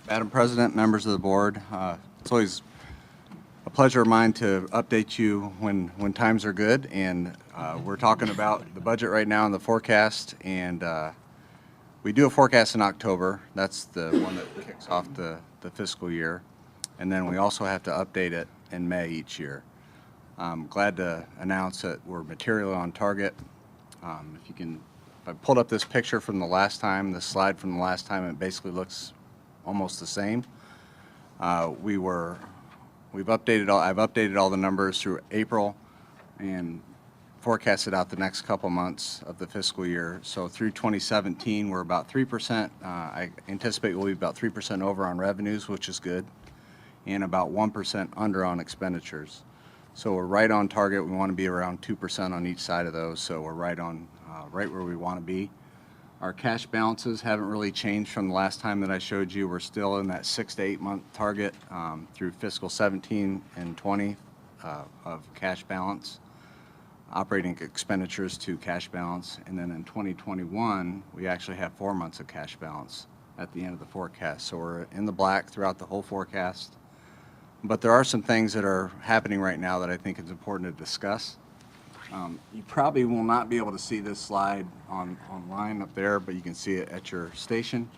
Madam President, members of the board, it's always a pleasure of mine to update you when times are good, and we're talking about the budget right now and the forecast, and we do a forecast in October. That's the one that kicks off the fiscal year, and then we also have to update it in May each year. I'm glad to announce that we're materially on target. If I pulled up this picture from the last time, this slide from the last time, it basically looks almost the same. I've updated all the numbers through April and forecasted out the next couple months of the fiscal year. So through 2017, we're about 3%. I anticipate we'll be about 3% over on revenues, which is good, and about 1% under on expenditures. So we're right on target. We want to be around 2% on each side of those. So we're right where we want to be. Our cash balances haven't really changed from the last time that I showed you. We're still in that 6 to 8 month target through fiscal 17 and 20 of cash balance, operating expenditures to cash balance. And then in 2021, we actually have 4 months of cash balance at the end of the forecast. So we're in the black throughout the whole forecast. But there are some things that are happening right now that I think is important to discuss. You probably will not be able to see this slide online up there, but you can see it at your station.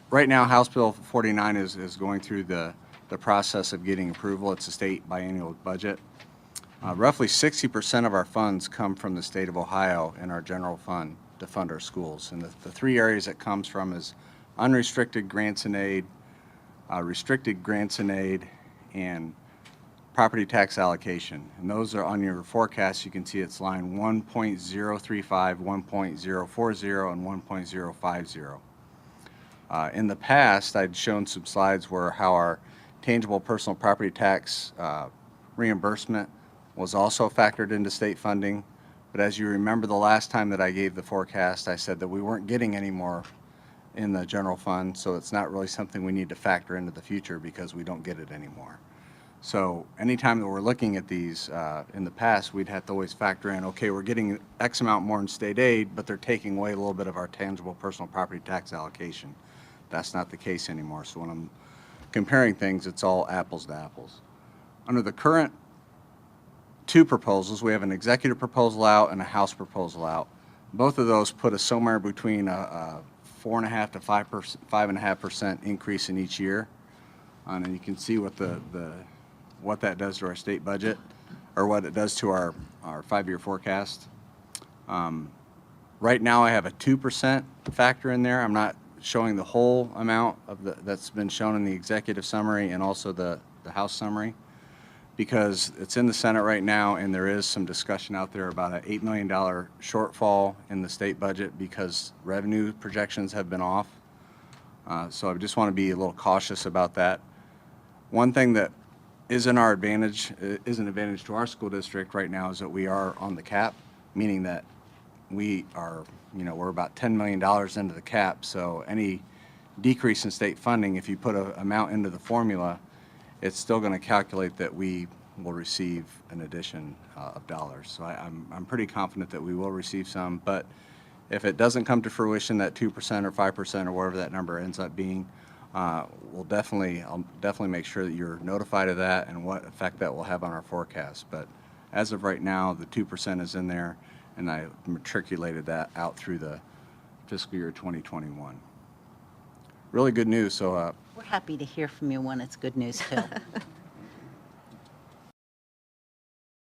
Right now, House Bill 49 is going through the process of getting approval. It's a state biennial budget. Roughly 60% of our funds come from the state of Ohio in our general fund to fund our schools. And the three areas it comes from is unrestricted grants and aid, restricted grants and aid, and property tax allocation. And those are on your forecast. You can see it's line 1.035, 1.040, and 1.050. In the past, I'd shown some slides where how our tangible personal property tax reimbursement was also factored into state funding. But as you remember the last time that I gave the forecast, I said that we weren't getting any more in the general fund, so it's not really something we need to factor into the future because we don't get it anymore. So anytime that we're looking at these in the past, we'd have to always factor in, okay, we're getting X amount more in state aid, but they're taking away a little bit of our tangible personal property tax allocation. That's not the case anymore. So when I'm comparing things, it's all apples to apples. Under the current two proposals, we have an executive proposal out and a House proposal out. Both of those put us somewhere between a 4.5% to 5.5% increase in each year. And you can see what that does to our state budget, or what it does to our 5-year forecast. Right now I have a 2% factor in there. I'm not showing the whole amount that's been shown in the executive summary and also the House summary, because it's in the Senate right now and there is some discussion out there about an $8 million shortfall in the state budget because revenue projections have been off. So I just want to be a little cautious about that. One thing that is an advantage to our school district right now is that we are on the cap, meaning that we're about $10 million into the cap. So any decrease in state funding, if you put an amount into the formula, it's still going to calculate that we will receive an addition of dollars. So I'm pretty confident that we will receive some, but if it doesn't come to fruition, that 2% or 5% or whatever that number ends up being, I'll definitely make sure that you're notified of that and what effect that will have on our forecast. But as of right now, the 2% is in there, and I matriculated that out through the fiscal year 2021. Really good news. So We're happy to hear from you when it's good news, too.